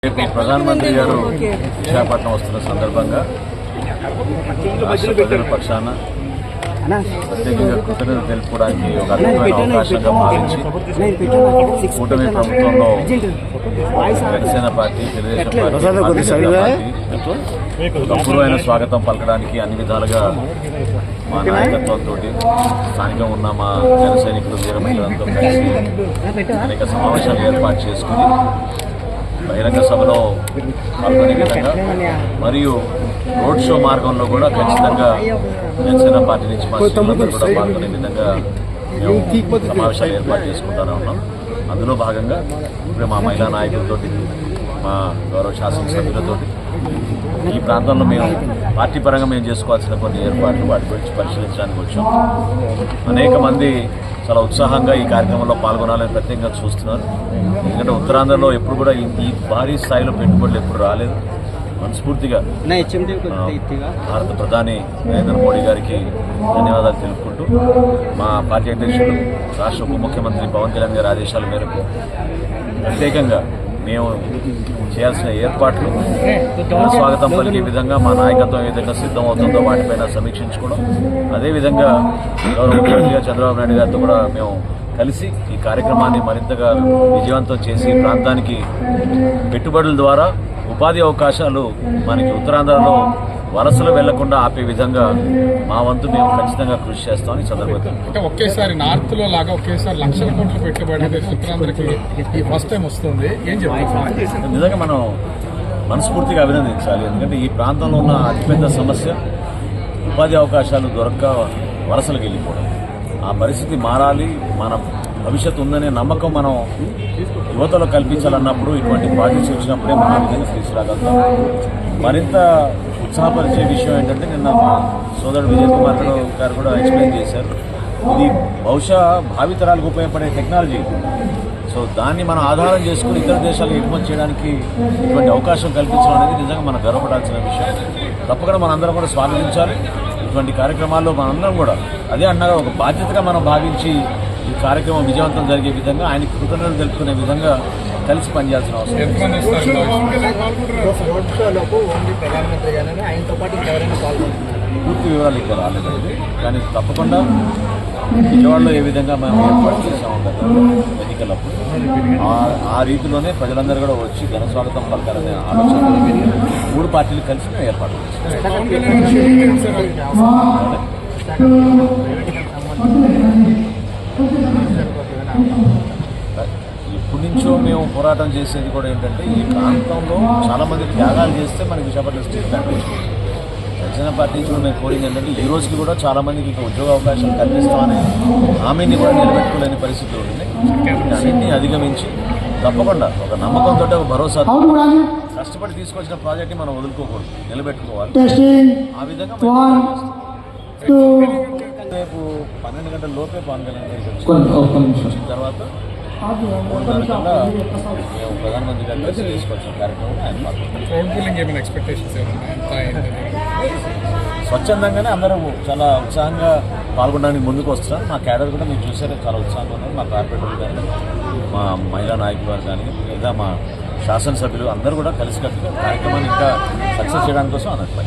రేపు ప్రధానమంత్రి గారు విశాఖపట్నం వస్తున్న సందర్భంగా రాష్ట్ర ప్రజల పక్షాన ప్రత్యేకంగా కృతజ్ఞతలు తెలుపుకోవడానికి ఒక అద్భుతమైన అవకాశంగా భావించి కూటమి ప్రభుత్వంలో జనసేన పార్టీ, తెలుగుదేశం పార్టీ అపూర్వమైన స్వాగతం పలకడానికి అన్ని విధాలుగా మా నాయకత్వంతో స్థానికంగా ఉన్న మా జన సైనికులు, వీరమహిళలతో కలిసి అనేక సమావేశాలు ఏర్పాటు చేసుకుని బహిరంగ సభలో పాల్గొనే విధంగా మరియు రోడ్ షో మార్గంలో కూడా ఖచ్చితంగా జనసేన పార్టీ నుంచి మా శ్రీలందరూ కూడా పాల్గొనే విధంగా మేము సమావేశాలు ఏర్పాటు చేసుకుంటూనే ఉన్నాం. అందులో భాగంగా ఇప్పుడు మా మహిళా నాయకులతో, మా గౌరవ శాసనసభ్యులతో ఈ ప్రాంతంలో మేము పార్టీ పరంగా మేము చేసుకోవాల్సిన కొన్ని ఏర్పాట్లు వాటి గురించి పరిశీలించడానికి వచ్చాం. అనేక మంది చాలా ఉత్సాహంగా ఈ కార్యక్రమంలో పాల్గొనాలని ప్రత్యేకంగా చూస్తున్నారు. ఎందుకంటే ఉత్తరాంధ్రలో ఎప్పుడు కూడా ఈ భారీ స్థాయిలో పెట్టుబడులు ఎప్పుడు రాలేదు. మనస్ఫూర్తిగా భారత ప్రధాని నరేంద్ర మోడీ గారికి ధన్యవాదాలు తెలుపుకుంటూ మా పార్టీ అధ్యక్షులు, రాష్ట్ర ఉప ముఖ్యమంత్రి పవన్ కళ్యాణ్ గారి ఆదేశాల మేరకు ప్రత్యేకంగా మేము చేయాల్సిన ఏర్పాట్లు స్వాగతం పలికే విధంగా మా నాయకత్వం ఏ విధంగా సిద్ధమవుతుందో వాటిపైన సమీక్షించుకోవడం, అదేవిధంగా గౌరవ ముఖ్యమంత్రిగా చంద్రబాబు నాయుడు గారితో కూడా మేము కలిసి ఈ కార్యక్రమాన్ని మరింతగా విజయవంతం చేసి ప్రాంతానికి పెట్టుబడుల ద్వారా ఉపాధి అవకాశాలు మనకి ఉత్తరాంధ్రలో వలసలు వెళ్లకుండా ఆపే విధంగా మా వంతు మేము ఖచ్చితంగా కృషి చేస్తామని సందర్భంగా. అంటే ఒకేసారి నార్త్ లో లాగా ఒకేసారి లక్షల కోట్ల పెట్టుబడి ఉత్తరాంధ్రకి ఫస్ట్ టైం వస్తుంది. ఏం చెప్తారు? నిజంగా మనం మనస్ఫూర్తిగా అభినందించాలి. ఎందుకంటే ఈ ప్రాంతంలో ఉన్న అతిపెద్ద సమస్య ఉపాధి అవకాశాలు దొరక్క వలసలకు వెళ్ళిపోవడం. ఆ పరిస్థితి మారాలి, మన భవిష్యత్తు ఉందనే నమ్మకం మనం యువతలో కల్పించాలన్నప్పుడు ఇటువంటి ప్రాజెక్ట్స్ వచ్చినప్పుడే మనం విధంగా తీసుకురాగలుగుతాం. మరింత ఉత్సాహపరిచే విషయం ఏంటంటే నిన్న మా సోదరుడు విజయ్ కుమార్ గారు కూడా ఎక్స్ప్లెయిన్ చేశారు. ఇది బహుశా భావితరాలకు ఉపయోగపడే టెక్నాలజీ. సో దాన్ని మనం ఆధారం చేసుకుని ఇతర దేశాలకు ఎగుమతి చేయడానికి ఇటువంటి అవకాశం కల్పించడం అనేది నిజంగా మనం గర్వపడాల్సిన విషయం. తప్పకుండా మనందరం కూడా స్వాగతించాలి. ఇటువంటి కార్యక్రమాల్లో మనందరం కూడా అదే అన్నగా ఒక బాధ్యతగా మనం భావించి ఈ కార్యక్రమం విజయవంతం జరిగే విధంగా ఆయనకి కృతజ్ఞతలు తెలుపుకునే విధంగా కలిసి పనిచేయాల్సిన అవసరం. పూర్తి వివరాలు ఇక్కడ రాలేదండి, కానీ తప్పకుండా విజయవాడలో ఏ విధంగా మేము ఏర్పాటు చేసాము ఎన్నికలప్పుడు ఆ రీతిలోనే ప్రజలందరూ కూడా వచ్చి ఘన స్వాగతం పలకాలనే ఆలోచన మూడు పార్టీలు కలిసి మేము ఏర్పాటు చేస్తాం. ఇప్పటి నుంచో మేము పోరాటం చేసేది కూడా ఏంటంటే ఈ ప్రాంతంలో చాలామంది త్యాగాలు చేస్తే మనకి విశాఖపట్నం స్టేట్ కనిపిస్తుంది. జనసేన పార్టీ నుంచి మేము కోరింది ఏంటంటే ఈ రోజుకి కూడా చాలామందికి ఇంకా ఉద్యోగ అవకాశాలు కల్పిస్తామనే హామీని కూడా నిలబెట్టుకోలేని పరిస్థితులు ఉంటుంది. అన్నింటినీ అధిగమించి తప్పకుండా ఒక నమ్మకంతో ఒక భరోసా కష్టపడి తీసుకొచ్చిన ప్రాజెక్ట్ని మనం వదులుకోకూడదు, నిలబెట్టుకోవాలి. ఆ విధంగా రేపు 12 గంటల లోపే పవన్ కళ్యాణ్ వచ్చిన తర్వాత 3:30 కల్లా మేము ప్రధానమంత్రి గారు కలిసి తీసుకొచ్చిన కార్యక్రమం ఆయన స్వచ్ఛందంగానే అందరూ చాలా ఉత్సాహంగా పాల్గొనడానికి ముందుకు వస్తున్నారు. మా క్యాడర్ కూడా మీరు చూసారు, చాలా ఉత్సాహంగా ఉన్నారు. మా కార్పొరేటర్లు కానీ, మా మహిళా నాయకులు వారు కానీ, లేదా మా శాసనసభ్యులు అందరూ కూడా కలిసికట్టుగా కార్యక్రమాన్ని ఇంకా సక్సెస్ చేయడానికి కోసం అన్నట్టు.